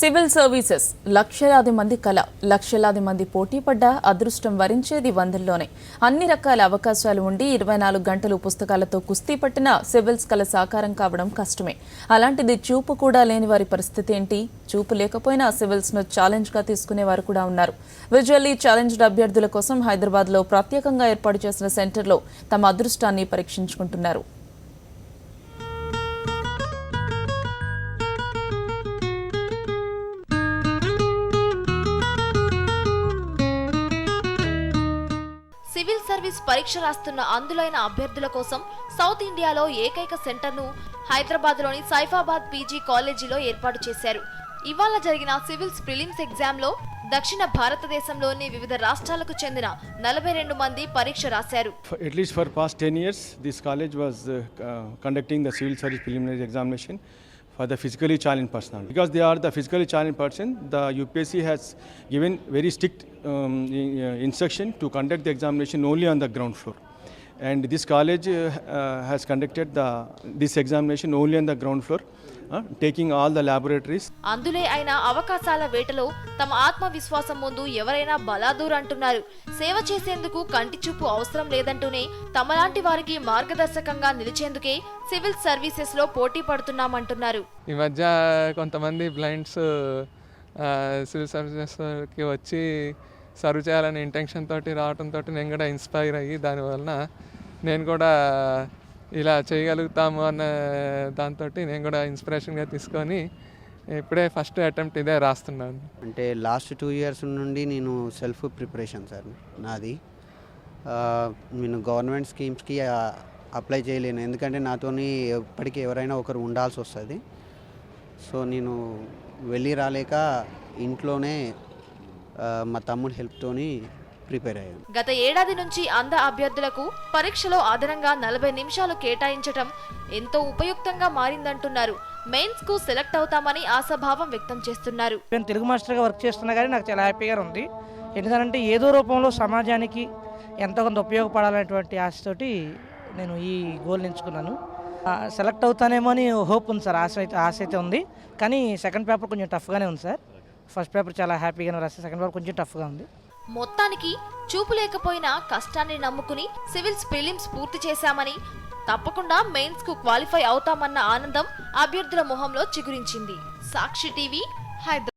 Civil services లక్షలాది మంది కళ, లక్షలాది మంది పోటీ పడ్డ అదృష్టం వరించేది వందల్లోనే. అన్ని రకాల అవకాశాలు ఉండి 24 గంటలు పుస్తకాలతో కుస్తీ పట్టిన సివిల్స్ కళ సాకారం కావడం కష్టమే. అలాంటిది చూపు కూడా లేని వారి పరిస్థితి ఏంటి? చూపు లేకపోయినా సివిల్స్ ను ఛాలెంజ్ గా తీసుకునే వారు కూడా ఉన్నారు. విజువల్లీ ఛాలెంజ్డ్ అభ్యర్థుల కోసం హైదరాబాద్ లో ప్రత్యేకంగా ఏర్పాటు చేసిన సెంటర్లో తమ అదృష్టాన్ని పరీక్షించుకుంటున్నారు. సివిల్ సర్వీస్ పరీక్ష రాస్తున్న అందులైన అభ్యర్థుల కోసం సౌత్ ఇండియాలో ఏకైక సెంటర్ను హైదరాబాద్లోని సైఫాబాద్ పీజీ కాలేజీలో ఏర్పాటు చేశారు. ఇవాళ జరిగిన సివిల్స్ ప్రిలిమ్స్ ఎగ్జామ్లో దక్షిణ భారతదేశంలోని వివిధ రాష్ట్రాలకు చెందిన 42 మంది పరీక్ష రాశారు. At least for past 10 years, this college was conducting the civil service preliminary examination for the physically challenged person. Because they are the physically challenged person, the UPSC has given very strict instruction to conduct the examination only on the ground floor. And this college has conducted this examination only on the ground floor, taking all the laboratories. అందులే అయిన అవకాశాల వేటలో తమ ఆత్మవిశ్వాసం ముందు ఎవరైనా బలాదూర్ అంటున్నారు. సేవ చేసేందుకు కంటి చూపు అవసరం లేదంటూనే తమలాంటి వారికి మార్గదర్శకంగా నిలిచేందుకే సివిల్ సర్వీసెస్ లో పోటీ పడుతున్నామంటున్నారు. ఈ మధ్య కొంతమంది బ్లైండ్స్ సివిల్ సర్వీసెస్కి వచ్చి సర్వ్ చేయాలనే ఇంటెన్షన్ తోటి రావడంతో నేను కూడా ఇన్స్పైర్ అయ్యి దానివలన నేను కూడా ఇలా చేయగలుగుతాము అన్న దాంతో నేను కూడా ఇన్స్పిరేషన్గా తీసుకొని ఇప్పుడే ఫస్ట్ అటెంప్ట్ ఇదే రాస్తున్నాను. అంటే లాస్ట్ 2 years నుండి నేను సెల్ఫ్ ప్రిపరేషన్ సార్ నాది. నేను గవర్నమెంట్ స్కీమ్స్కి అప్లై చేయలేను, ఎందుకంటే నాతోని ఎప్పటికీ ఎవరైనా ఒకరు ఉండాల్సి వస్తుంది. సో నేను వెళ్ళి రాలేక ఇంట్లోనే మా తమ్ముడి హెల్ప్తోని ప్రిపేర్ అయ్యాను. గత ఏడాది నుంచి అంధ అభ్యర్థులకు పరీక్షలో అదనంగా 40 నిమిషాలు కేటాయించడం ఎంతో ఉపయుక్తంగా మారిందంటున్నారు. మెయిన్స్ కు సెలెక్ట్ అవుతామని ఆశాభావం వ్యక్తం చేస్తున్నారు. నేను తెలుగు మాస్టర్గా వర్క్ చేస్తున్నా కానీ నాకు చాలా హ్యాపీగా ఉంది. ఎందుకంటే ఏదో రూపంలో సమాజానికి ఎంతో కొంత ఉపయోగపడాలనేటువంటి ఆశతోటి నేను ఈ గోల్ ఎంచుకున్నాను. సెలెక్ట్ అవుతానేమో అని హోప్ ఉంది సార్, ఆశ అయితే ఉంది. కానీ సెకండ్ పేపర్ కొంచెం టఫ్గానే ఉంది సార్. ఫస్ట్ పేపర్ చాలా హ్యాపీగానే రాస్తే సెకండ్ పేపర్ కొంచెం టఫ్గా ఉంది. మొత్తానికి చూపు లేకపోయినా కష్టాన్ని నమ్ముకుని సివిల్స్ ప్రిలిమ్స్ పూర్తి చేశామని, తప్పకుండా మెయిన్స్ కు క్వాలిఫై అవుతామన్న ఆనందం అభ్యర్థుల మొహంలో చిగురించింది. సాక్షి టీవీ, హైదరాబాద్.